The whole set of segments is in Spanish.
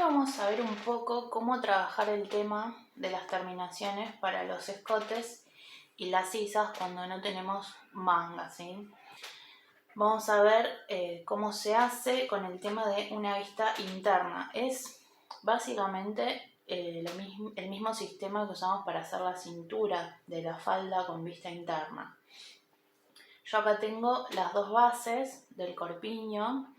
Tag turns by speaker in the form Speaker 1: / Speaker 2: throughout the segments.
Speaker 1: vamos a ver un poco cómo trabajar el tema de las terminaciones para los escotes y las sisas cuando no tenemos manga, ¿sí? Vamos a ver cómo se hace con el tema de una vista interna. Es básicamente el mismo sistema que usamos para hacer la cintura de la falda con vista interna. Yo acá tengo las dos bases del corpiño.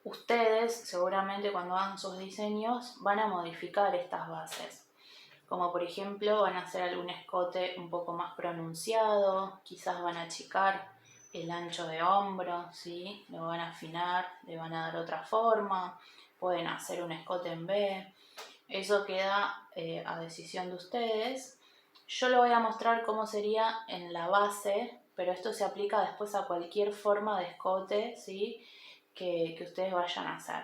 Speaker 1: Ustedes seguramente cuando hagan sus diseños van a modificar estas bases. Como por ejemplo van a hacer algún escote un poco más pronunciado, quizás van a achicar el ancho de hombro, ¿sí? Lo van a afinar, le van a dar otra forma, pueden hacer un escote en V. Eso queda a decisión de ustedes. Yo lo voy a mostrar cómo sería en la base, pero esto se aplica después a cualquier forma de escote, ¿sí? que ustedes vayan a hacer.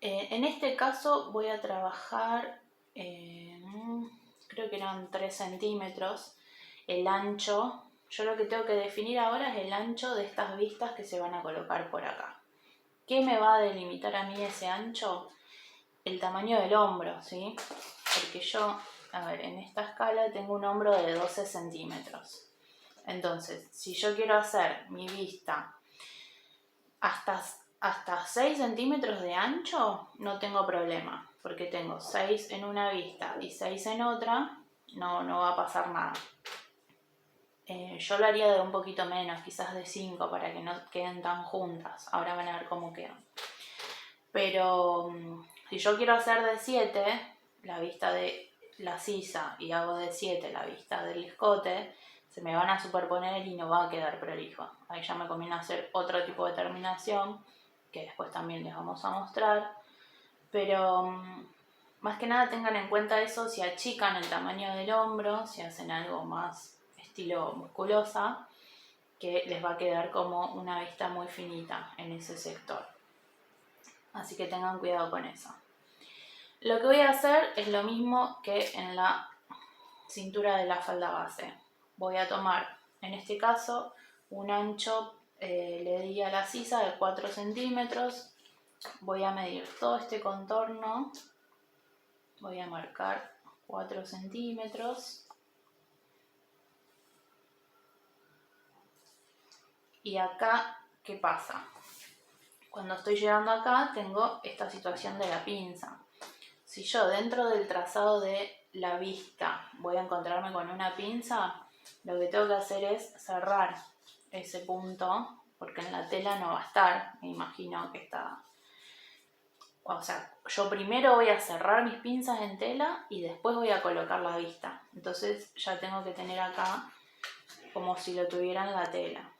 Speaker 1: En este caso voy a trabajar, creo que eran 3 centímetros, el ancho. Yo lo que tengo que definir ahora es el ancho de estas vistas que se van a colocar por acá. ¿Qué me va a delimitar a mí ese ancho? El tamaño del hombro, ¿sí? Porque yo, a ver, en esta escala tengo un hombro de 12 centímetros. Entonces, si yo quiero hacer mi vista hasta 6 centímetros de ancho, no tengo problema, porque tengo 6 en una vista y 6 en otra, no va a pasar nada. Yo lo haría de un poquito menos, quizás de 5, para que no queden tan juntas. Ahora van a ver cómo quedan. Pero si yo quiero hacer de 7 la vista de la sisa y hago de 7 la vista del escote, se me van a superponer y no va a quedar prolijo. Ahí ya me conviene hacer otro tipo de terminación, que después también les vamos a mostrar. Pero más que nada tengan en cuenta eso si achican el tamaño del hombro, si hacen algo más estilo musculosa, que les va a quedar como una vista muy finita en ese sector. Así que tengan cuidado con eso. Lo que voy a hacer es lo mismo que en la cintura de la falda base. Voy a tomar, en este caso, un ancho, le di a la sisa de 4 centímetros. Voy a medir todo este contorno. Voy a marcar 4 centímetros. Y acá, ¿qué pasa? Cuando estoy llegando acá, tengo esta situación de la pinza. Si yo dentro del trazado de la vista voy a encontrarme con una pinza, lo que tengo que hacer es cerrar ese punto, porque en la tela no va a estar, me imagino que está. O sea, yo primero voy a cerrar mis pinzas en tela y después voy a colocar la vista. Entonces ya tengo que tener acá como si lo tuviera en la tela.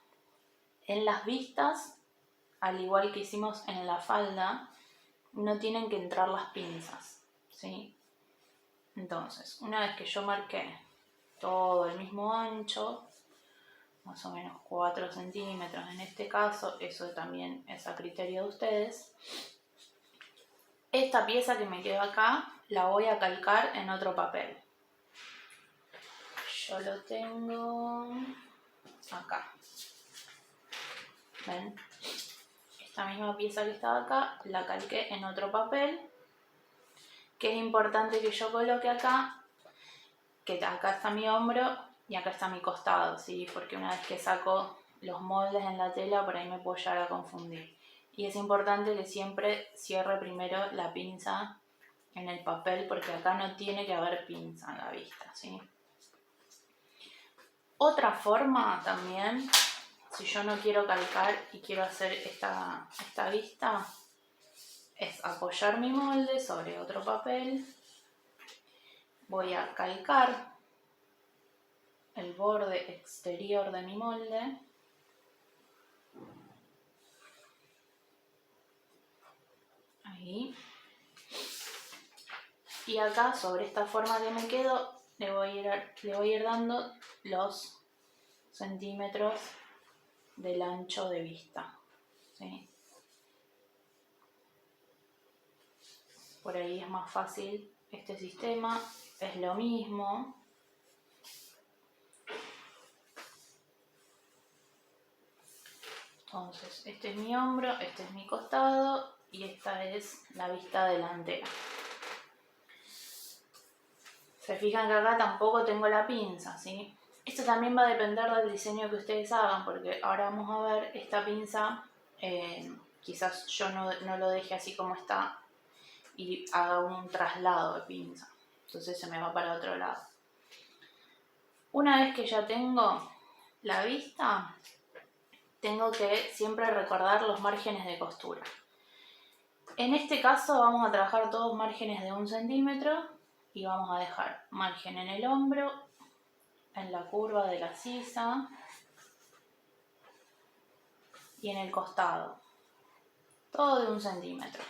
Speaker 1: En las vistas, al igual que hicimos en la falda, no tienen que entrar las pinzas, ¿sí? Entonces, una vez que yo marqué todo el mismo ancho, más o menos 4 centímetros en este caso, eso también es a criterio de ustedes, esta pieza que me quedó acá la voy a calcar en otro papel. Yo lo tengo acá. ¿Ven? Esta misma pieza que estaba acá la calqué en otro papel. Que es importante que yo coloque acá, que acá está mi hombro y acá está mi costado, ¿sí? Porque una vez que saco los moldes en la tela, por ahí me puedo llegar a confundir. Y es importante que siempre cierre primero la pinza en el papel, porque acá no tiene que haber pinza en la vista, ¿sí? Otra forma también, si yo no quiero calcar y quiero hacer esta vista, es apoyar mi molde sobre otro papel. Voy a calcar el borde exterior de mi molde. Ahí. Y acá, sobre esta forma que me quedo, le voy a ir dando los centímetros del ancho de vista, ¿sí? Por ahí es más fácil este sistema, es lo mismo. Entonces, este es mi hombro, este es mi costado y esta es la vista delantera. Se fijan que acá tampoco tengo la pinza, ¿sí? Esto también va a depender del diseño que ustedes hagan, porque ahora vamos a ver esta pinza, quizás yo no lo deje así como está y haga un traslado de pinza, entonces se me va para otro lado. Una vez que ya tengo la vista, tengo que siempre recordar los márgenes de costura. En este caso vamos a trabajar todos márgenes de 1 centímetro y vamos a dejar margen en el hombro, en la curva de la sisa y en el costado. Todo de 1 centímetro.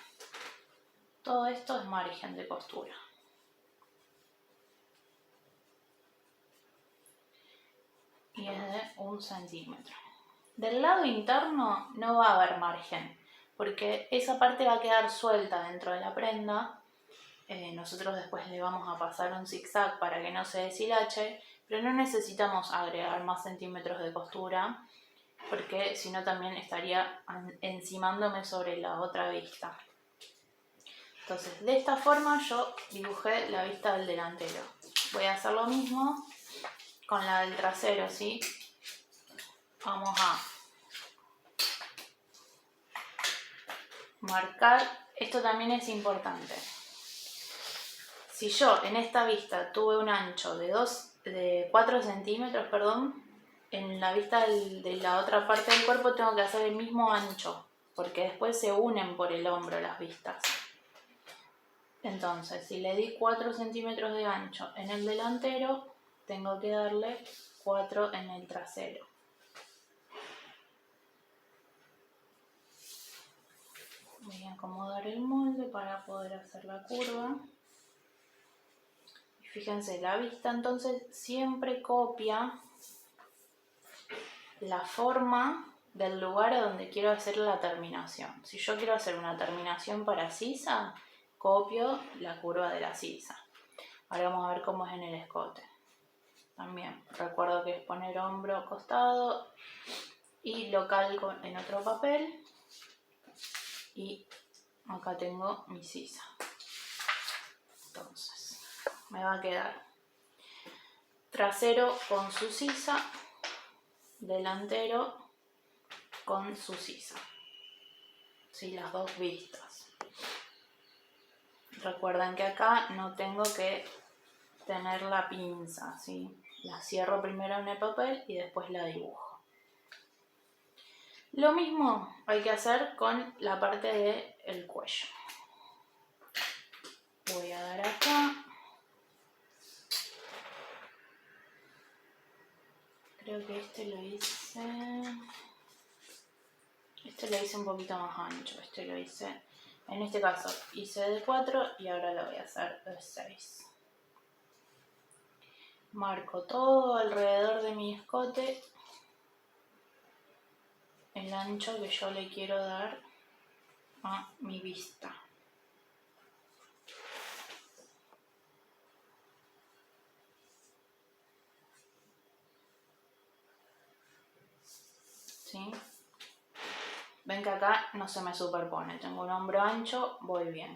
Speaker 1: Todo esto es margen de costura. Y es de 1 centímetro. Del lado interno no va a haber margen, porque esa parte va a quedar suelta dentro de la prenda. Nosotros después le vamos a pasar un zigzag para que no se deshilache, pero no necesitamos agregar más centímetros de costura, porque si no también estaría encimándome sobre la otra vista. Entonces, de esta forma yo dibujé la vista del delantero. Voy a hacer lo mismo con la del trasero, ¿sí? Vamos a marcar. Esto también es importante. Si yo en esta vista tuve un ancho de 4 centímetros, en la vista de la otra parte del cuerpo tengo que hacer el mismo ancho, porque después se unen por el hombro las vistas. Entonces, si le di 4 centímetros de ancho en el delantero, tengo que darle 4 en el trasero. Voy a acomodar el molde para poder hacer la curva. Y fíjense, la vista entonces siempre copia la forma del lugar a donde quiero hacer la terminación. Si yo quiero hacer una terminación para sisa, copio la curva de la sisa. Ahora vamos a ver cómo es en el escote. También recuerdo que es poner hombro costado y lo calco en otro papel. Y acá tengo mi sisa. Entonces, me va a quedar trasero con su sisa, delantero con su sisa. Sí, las dos vistas. Recuerden que acá no tengo que tener la pinza, ¿sí? La cierro primero en el papel y después la dibujo. Lo mismo hay que hacer con la parte del cuello. Voy a dar acá. Creo que este lo hice un poquito más ancho. En este caso hice de 4 y ahora lo voy a hacer de 6. Marco todo alrededor de mi escote, el ancho que yo le quiero dar a mi vista. ¿Sí? Ven que acá no se me superpone, tengo un hombro ancho, voy bien.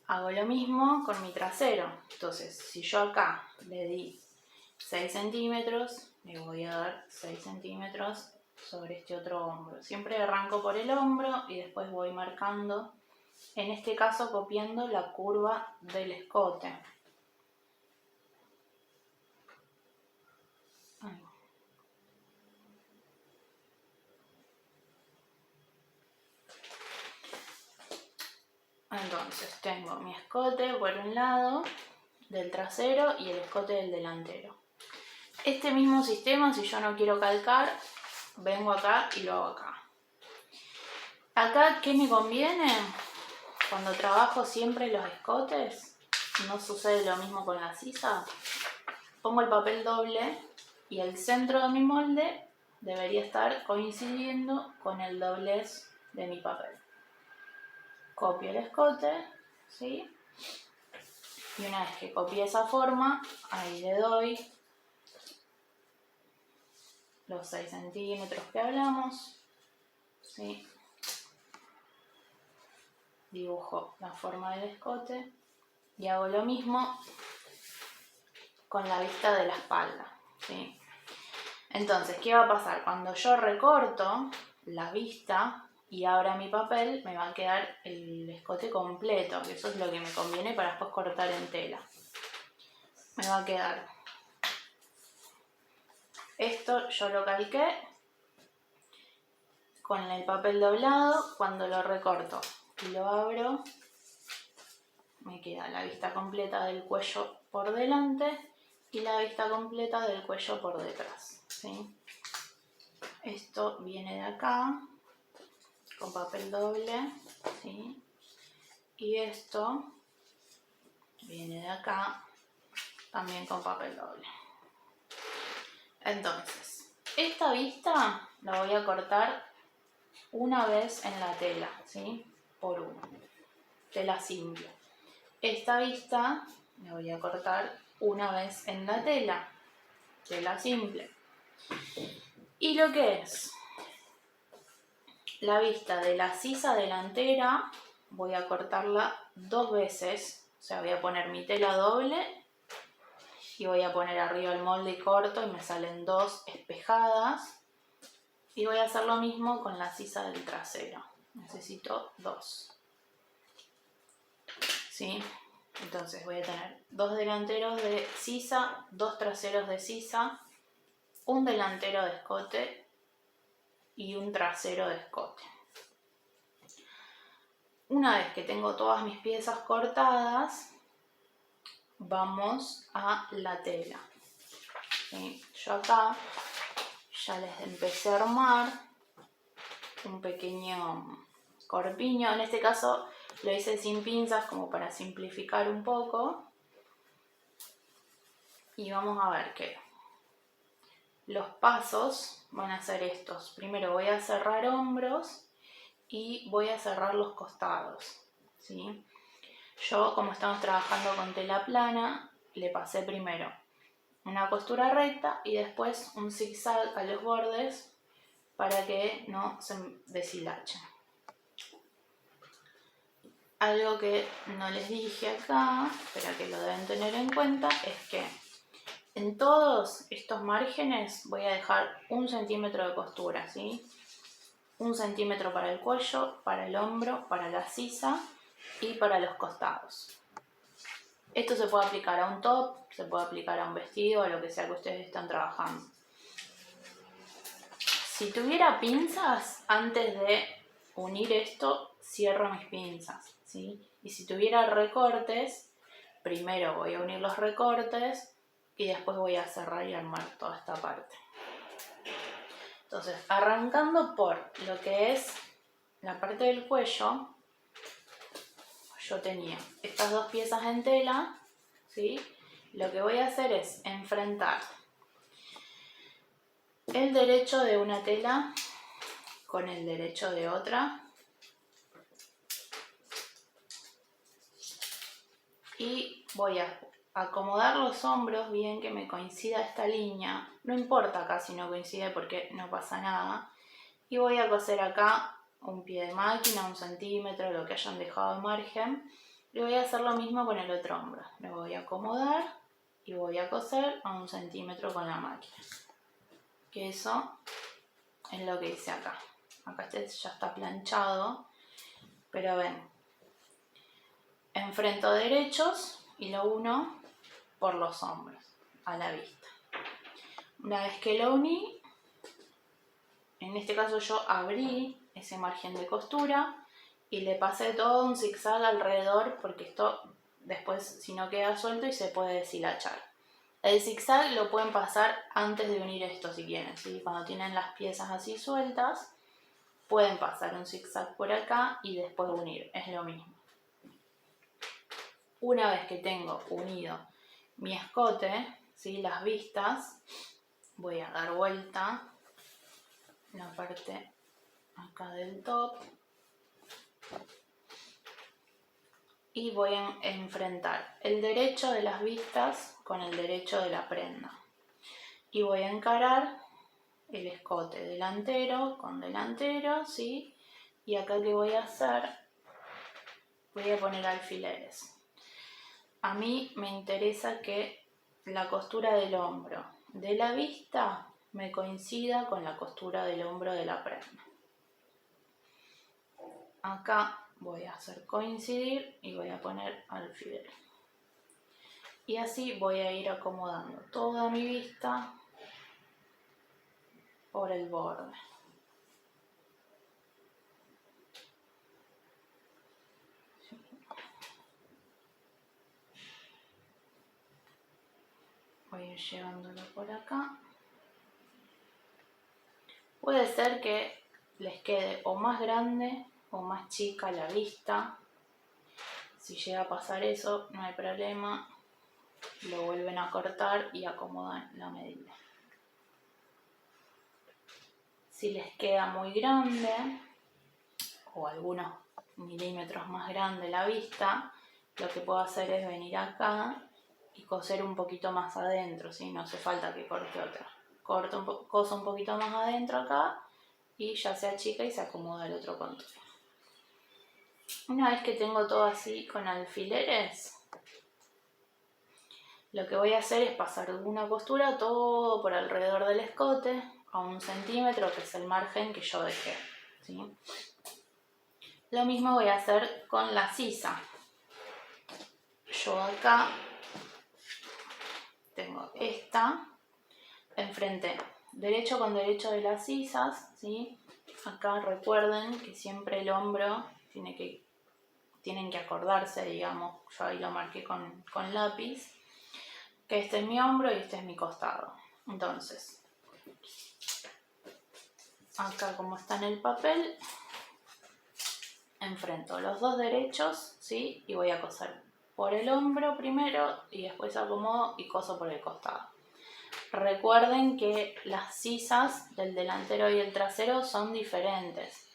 Speaker 1: Hago lo mismo con mi trasero. Entonces, si yo acá le di 6 centímetros, le voy a dar 6 centímetros sobre este otro hombro. Siempre arranco por el hombro y después voy marcando, en este caso copiando la curva del escote. Entonces tengo mi escote por un lado del trasero y el escote del delantero. Este mismo sistema, si yo no quiero calcar, vengo acá y lo hago acá. Acá, ¿qué me conviene? Cuando trabajo siempre los escotes, no sucede lo mismo con la sisa. Pongo el papel doble y el centro de mi molde debería estar coincidiendo con el doblez de mi papel. Copio el escote, ¿sí? Y una vez que copié esa forma, ahí le doy los 6 centímetros que hablamos, ¿sí? dibujo la forma del escote y hago lo mismo con la vista de la espalda, ¿sí? Entonces, ¿qué va a pasar? Cuando yo recorto la vista y abra mi papel, me va a quedar el escote completo, que eso es lo que me conviene para después cortar en tela. Me va a quedar. Esto yo lo calqué con el papel doblado. Cuando lo recorto y lo abro, me queda la vista completa del cuello por delante y la vista completa del cuello por detrás, ¿sí? Esto viene de acá con papel doble, ¿sí? Y esto viene de acá también con papel doble. Entonces, esta vista la voy a cortar una vez en la tela, ¿sí? Por uno, tela simple. Esta vista la voy a cortar una vez en la tela simple. Y lo que es la vista de la sisa delantera, voy a cortarla 2 veces. O sea, voy a poner mi tela doble y voy a poner arriba el molde y corto y me salen 2 espejadas. Y voy a hacer lo mismo con la sisa del trasero. Necesito 2. ¿Sí? Entonces voy a tener 2 delanteros de sisa, 2 traseros de sisa, un delantero de escote y un trasero de escote. Una vez que tengo todas mis piezas cortadas, vamos a la tela. ¿Sí? Yo acá ya les empecé a armar un pequeño corpiño. En este caso lo hice sin pinzas como para simplificar un poco. Y vamos a ver que los pasos van a ser estos. Primero voy a cerrar hombros y voy a cerrar los costados, ¿sí? Yo, como estamos trabajando con tela plana, le pasé primero una costura recta y después un zigzag a los bordes para que no se deshilachen. Algo que no les dije acá, pero que lo deben tener en cuenta, es que en todos estos márgenes voy a dejar 1 centímetro de costura, ¿sí? 1 centímetro para el cuello, para el hombro, para la sisa y para los costados. Esto se puede aplicar a un top, se puede aplicar a un vestido, a lo que sea que ustedes están trabajando. Si tuviera pinzas, antes de unir esto, cierro mis pinzas, ¿sí? Y si tuviera recortes, primero voy a unir los recortes y después voy a cerrar y armar toda esta parte. Entonces, arrancando por lo que es la parte del cuello, yo tenía estas 2 piezas en tela, ¿sí? Lo que voy a hacer es enfrentar el derecho de una tela con el derecho de otra y voy a acomodar los hombros bien que me coincida esta línea. No importa acá si no coincide porque no pasa nada. Y voy a coser acá un pie de máquina, 1 centímetro, lo que hayan dejado de margen. Y voy a hacer lo mismo con el otro hombro. Lo voy a acomodar y voy a coser a 1 centímetro con la máquina. Que eso es lo que hice acá. Acá este ya está planchado, pero ven, enfrento derechos y lo uno por los hombros, a la vista. Una vez que lo uní, en este caso yo abrí ese margen de costura y le pasé todo un zigzag alrededor porque esto después si no queda suelto y se puede deshilachar. El zigzag lo pueden pasar antes de unir esto si quieren, ¿sí? Cuando tienen las piezas así sueltas, pueden pasar un zigzag por acá y después unir, es lo mismo. Una vez que tengo unido mi escote, ¿sí? Las vistas, voy a dar vuelta la parte acá del top y voy a enfrentar el derecho de las vistas con el derecho de la prenda y voy a encarar el escote delantero con delantero, ¿sí? Y acá que voy a hacer, voy a poner alfileres. A mí me interesa que la costura del hombro de la vista me coincida con la costura del hombro de la prenda. Acá voy a hacer coincidir y voy a poner alfiler. Y así voy a ir acomodando toda mi vista por el borde. Voy a ir llevándolo por acá. Puede ser que les quede o más grande o más chica la vista. Si llega a pasar eso, no hay problema. Lo vuelven a cortar y acomodan la medida. Si les queda muy grande o algunos milímetros más grande la vista, lo que puedo hacer es venir acá y coser un poquito más adentro, ¿sí? No hace falta que corte otra. Coso un poquito más adentro acá y ya se achica y se acomoda el otro contorno. Una vez que tengo todo así con alfileres, lo que voy a hacer es pasar una costura todo por alrededor del escote a 1 centímetro, que es el margen que yo dejé, ¿sí? Lo mismo voy a hacer con la sisa. Yo acá tengo esta enfrente, derecho con derecho de las sisas, ¿sí? Acá recuerden que siempre el hombro tienen que acordarse, digamos, yo ahí lo marqué con lápiz, que este es mi hombro y este es mi costado. Entonces, acá como está en el papel, enfrento los dos derechos, ¿sí? Y voy a coser por el hombro primero y después acomodo y coso por el costado. Recuerden que las sisas del delantero y el trasero son diferentes.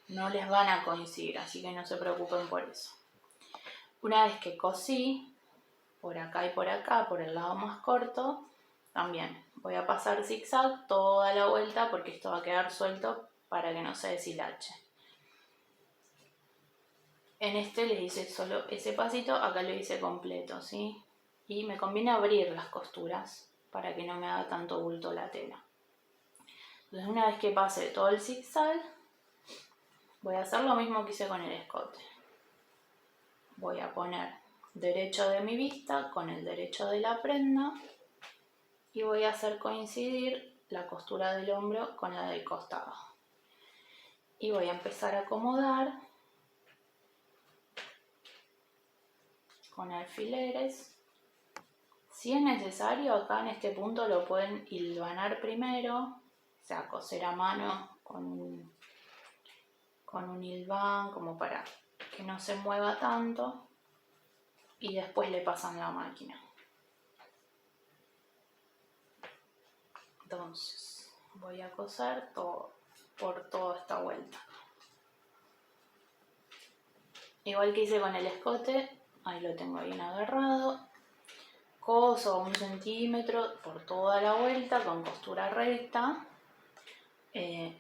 Speaker 1: No les van a coincidir, así que no se preocupen por eso. Una vez que cosí, por acá y por acá, por el lado más corto, también voy a pasar zigzag toda la vuelta porque esto va a quedar suelto para que no se deshilache. En este les hice solo ese pasito, acá lo hice completo, ¿sí? Y me conviene abrir las costuras para que no me haga tanto bulto la tela. Entonces una vez que pase todo el zigzag, voy a hacer lo mismo que hice con el escote. Voy a poner derecho de mi vista con el derecho de la prenda y voy a hacer coincidir la costura del hombro con la del costado. Y voy a empezar a acomodar con alfileres. Si es necesario, acá en este punto lo pueden hilvanar primero, o sea, coser a mano con un hilván como para que no se mueva tanto y después le pasan la máquina. Entonces voy a coser todo por toda esta vuelta. Igual que hice con el escote, ahí lo tengo bien agarrado. Coso a 1 centímetro por toda la vuelta con costura recta.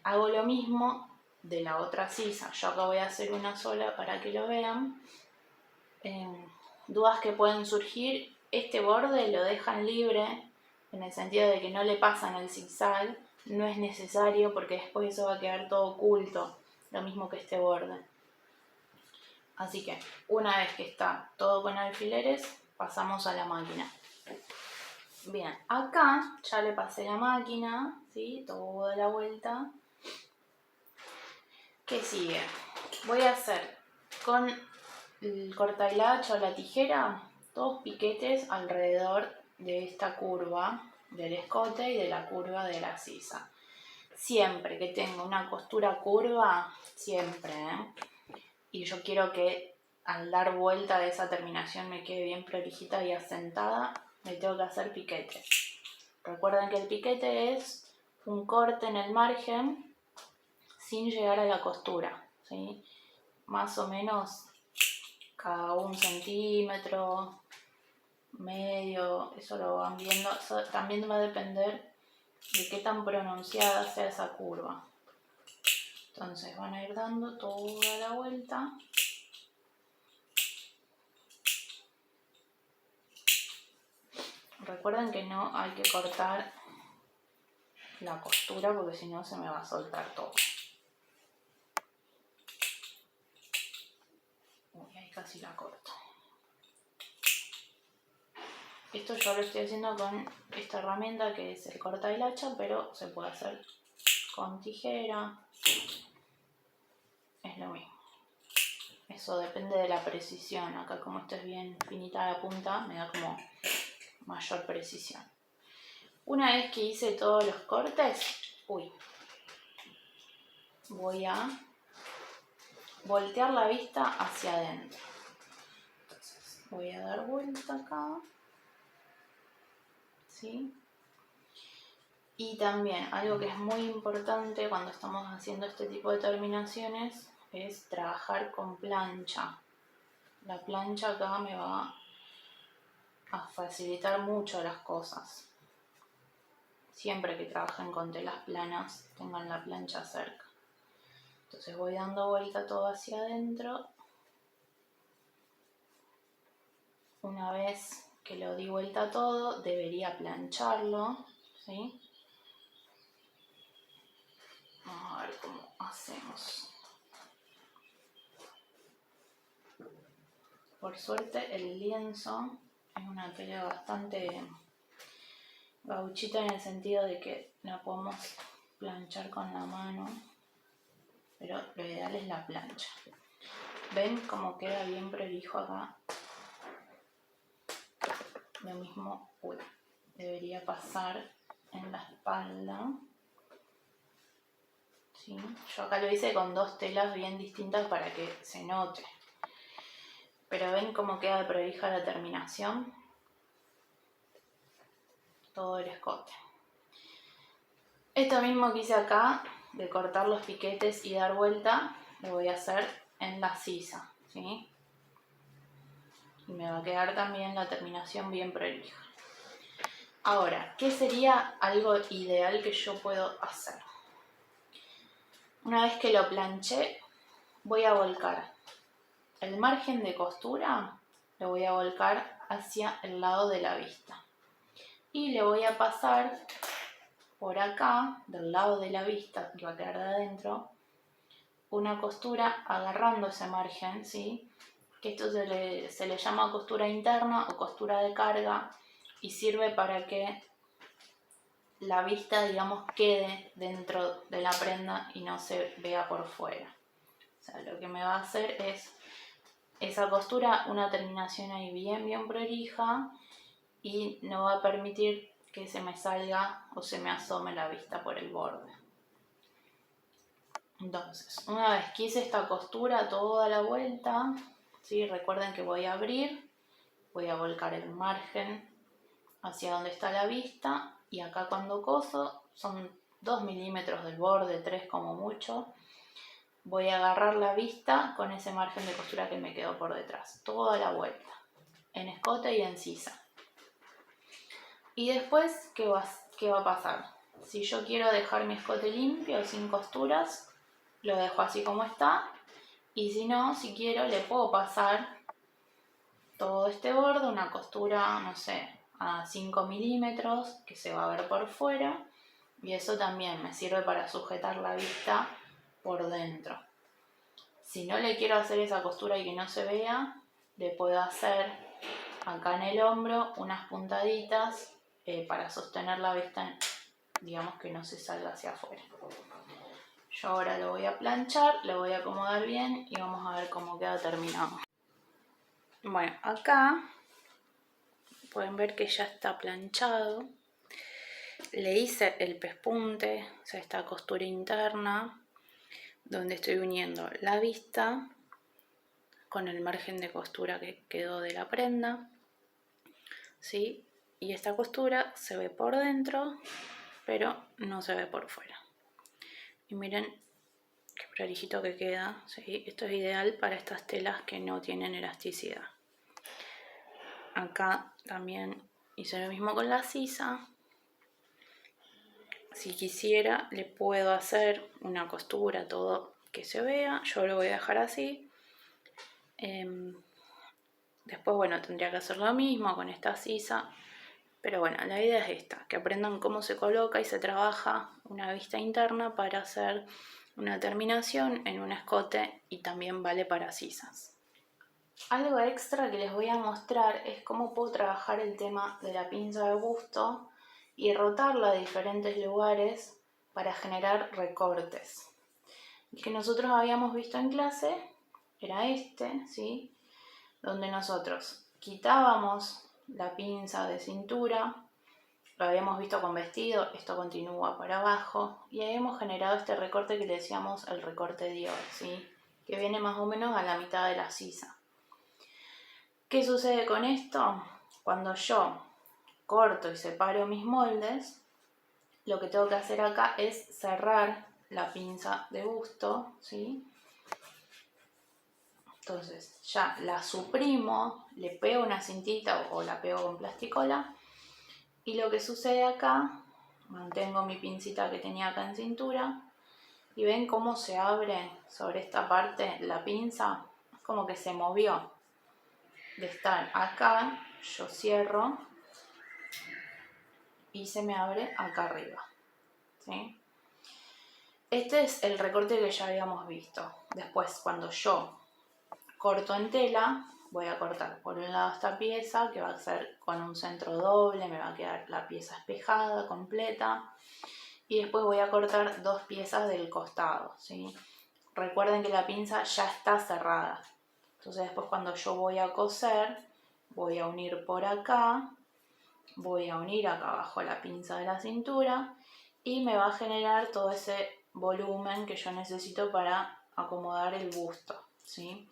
Speaker 1: Hago lo mismo de la otra sisa. Yo acá voy a hacer una sola para que lo vean. Dudas que pueden surgir, este borde lo dejan libre en el sentido de que no le pasan el zigzag, no es necesario porque después eso va a quedar todo oculto, lo mismo que este borde. Así que una vez que está todo con alfileres, pasamos a la máquina. Bien, acá ya le pasé la máquina, ¿sí? Toda la vuelta. ¿Qué sigue? Voy a hacer con el corta y la hacha o la tijera 2 piquetes alrededor de esta curva del escote y de la curva de la sisa. Siempre que tenga una costura curva, siempre, y yo quiero que al dar vuelta de esa terminación me quede bien prolijita y asentada, me tengo que hacer piquete. Recuerden que el piquete es un corte en el margen sin llegar a la costura, ¿sí? Más o menos cada 1 centímetro, medio, eso lo van viendo. Eso también va a depender de qué tan pronunciada sea esa curva. Entonces van a ir dando toda la vuelta Recuerden que no hay que cortar la costura porque si no se me va a soltar todo. Uy, ahí casi la corto. Esto yo lo estoy haciendo con esta herramienta que es el corta y hacha, pero se puede hacer con tijera. Es lo mismo. Eso depende de la precisión. Acá como esto es bien finita la punta, me da como mayor precisión. Una vez que hice todos los cortes, voy a voltear la vista hacia adentro. Entonces voy a dar vuelta acá, ¿sí? Y también algo que es muy importante cuando estamos haciendo este tipo de terminaciones es trabajar con plancha. La plancha acá me va a facilitar mucho las cosas. Siempre que trabajen con telas planas, tengan la plancha cerca. Entonces voy dando vuelta todo hacia adentro. Una vez que lo di vuelta todo, debería plancharlo, ¿sí? Vamos a ver cómo hacemos. Por suerte el lienzo es una tela bastante gauchita en el sentido de que la podemos planchar con la mano, pero lo ideal es la plancha. ¿Ven cómo queda bien prolijo acá? Lo mismo debería pasar en la espalda. ¿Sí? Yo acá lo hice con dos telas bien distintas para que se note. Pero ven cómo queda de prolija la terminación. Todo el escote. Esto mismo que hice acá, de cortar los piquetes y dar vuelta, lo voy a hacer en la sisa, ¿sí? Y me va a quedar también la terminación bien prolija. Ahora, ¿qué sería algo ideal que yo puedo hacer? Una vez que lo planché, voy a volcar el margen de costura, lo voy a volcar hacia el lado de la vista. Y le voy a pasar por acá, del lado de la vista, que va a quedar de adentro, una costura agarrando ese margen, ¿sí? Que esto se le llama costura interna o costura de carga y sirve para que la vista, digamos, quede dentro de la prenda y no se vea por fuera. O sea, lo que me va a hacer es esa costura, una terminación ahí bien prolija y no va a permitir que se me salga o se me asome la vista por el borde. Entonces, una vez que hice esta costura toda la vuelta, ¿sí? Recuerden que voy a abrir, voy a volcar el margen hacia donde está la vista y acá cuando coso son 2 milímetros del borde, 3 como mucho. Voy a agarrar la vista con ese margen de costura que me quedó por detrás, toda la vuelta, en escote y en sisa. Y después, ¿qué va a pasar? Si yo quiero dejar mi escote limpio, sin costuras, lo dejo así como está. Y si no, si quiero, le puedo pasar todo este borde, una costura, no sé, a 5 milímetros, que se va a ver por fuera. Y eso también me sirve para sujetar la vista por dentro. Si no le quiero hacer esa costura y que no se vea, le puedo hacer acá en el hombro unas puntaditas para sostener la vista, digamos que no se salga hacia afuera. Yo ahora lo voy a planchar, lo voy a acomodar bien y vamos a ver cómo queda terminado. Bueno, acá pueden ver que ya está planchado. Le hice el pespunte, o sea, esta costura interna, donde estoy uniendo la vista con el margen de costura que quedó de la prenda, ¿sí? Y esta costura se ve por dentro, pero no se ve por fuera. Y miren qué prolijito que queda, ¿sí? Esto es ideal para estas telas que no tienen elasticidad. Acá también hice lo mismo con la sisa. Si quisiera, le puedo hacer una costura, todo que se vea. Yo lo voy a dejar así. Después, bueno, tendría que hacer lo mismo con esta sisa, Pero bueno, la idea es esta, que aprendan cómo se coloca y se trabaja una vista interna para hacer una terminación en un escote y también vale para sisas. Algo extra que les voy a mostrar es cómo puedo trabajar el tema de la pinza de busto y rotarla a diferentes lugares para generar recortes. El que nosotros habíamos visto en clase era este, ¿sí? Donde nosotros quitábamos la pinza de cintura, lo habíamos visto con vestido, esto continúa para abajo y habíamos generado este recorte que le decíamos el recorte Dior, ¿sí? Que viene más o menos a la mitad de la sisa. ¿Qué sucede con esto? Cuando yo corto y separo mis moldes, lo que tengo que hacer acá es cerrar la pinza de busto, ¿sí? Entonces ya la suprimo, le pego una cintita o la pego con plasticola y lo que sucede acá, mantengo mi pincita que tenía acá en cintura y ven cómo se abre sobre esta parte la pinza, es como que se movió de estar acá, yo cierro y se me abre acá arriba, ¿sí? Este es el recorte que ya habíamos visto. Después, cuando yo corto en tela, voy a cortar por un lado esta pieza que va a ser con un centro doble, me va a quedar la pieza espejada, completa. Y después voy a cortar 2 piezas del costado, ¿sí? Recuerden que la pinza ya está cerrada. Entonces después cuando yo voy a coser, voy a unir por acá, voy a unir acá abajo la pinza de la cintura y me va a generar todo ese volumen que yo necesito para acomodar el busto, ¿sí?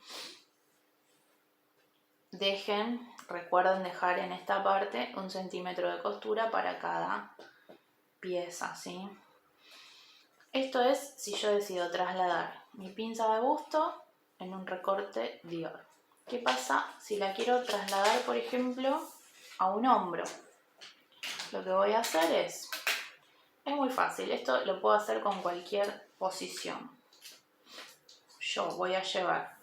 Speaker 1: Recuerden dejar en esta parte 1 centímetro de costura para cada pieza, ¿sí? Esto es si yo decido trasladar mi pinza de busto en un recorte Dior. ¿Qué pasa si la quiero trasladar, por ejemplo, a un hombro? Lo que voy a hacer es muy fácil, esto lo puedo hacer con cualquier posición. Yo voy a llevar,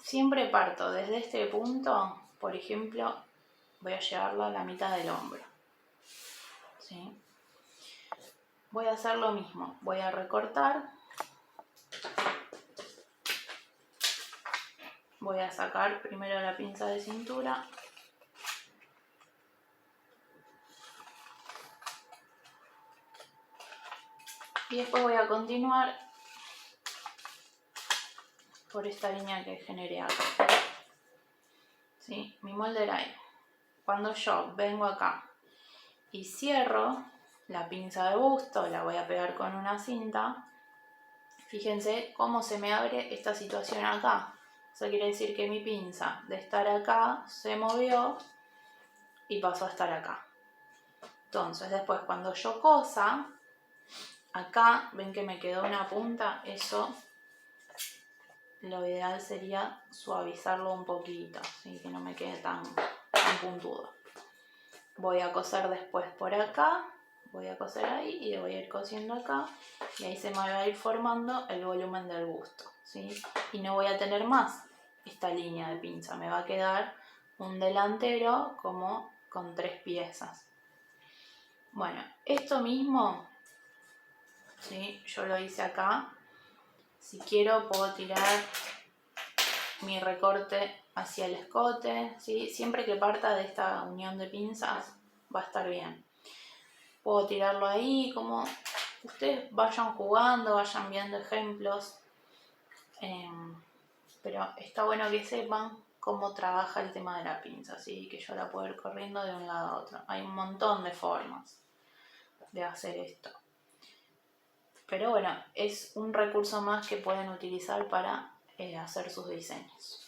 Speaker 1: siempre parto desde este punto, por ejemplo, voy a llevarlo a la mitad del hombro, ¿sí? Voy a hacer lo mismo, voy a recortar, voy a sacar primero la pinza de cintura, y después voy a continuar por esta línea que generé acá, ¿sí? Mi molde era ahí. Cuando yo vengo acá y cierro la pinza de busto, la voy a pegar con una cinta, fíjense cómo se me abre esta situación acá. Eso quiere decir que mi pinza de estar acá se movió y pasó a estar acá. Entonces después cuando yo cosa, acá ven que me quedó una punta, eso lo ideal sería suavizarlo un poquito, ¿sí? Que no me quede tan puntudo. Voy a coser después por acá, voy a coser ahí y voy a ir cosiendo acá y ahí se me va a ir formando el volumen del busto, ¿sí? Y no voy a tener más esta línea de pinza, me va a quedar un delantero como con 3 piezas. Bueno, esto mismo, ¿sí? Yo lo hice acá. Si quiero puedo tirar mi recorte hacia el escote, ¿sí? Siempre que parta de esta unión de pinzas va a estar bien. Puedo tirarlo ahí, como ustedes vayan jugando, vayan viendo ejemplos, pero está bueno que sepan cómo trabaja el tema de la pinza, ¿sí? Que yo la puedo ir corriendo de un lado a otro. Hay un montón de formas de hacer esto. Pero bueno, es un recurso más que pueden utilizar para hacer sus diseños.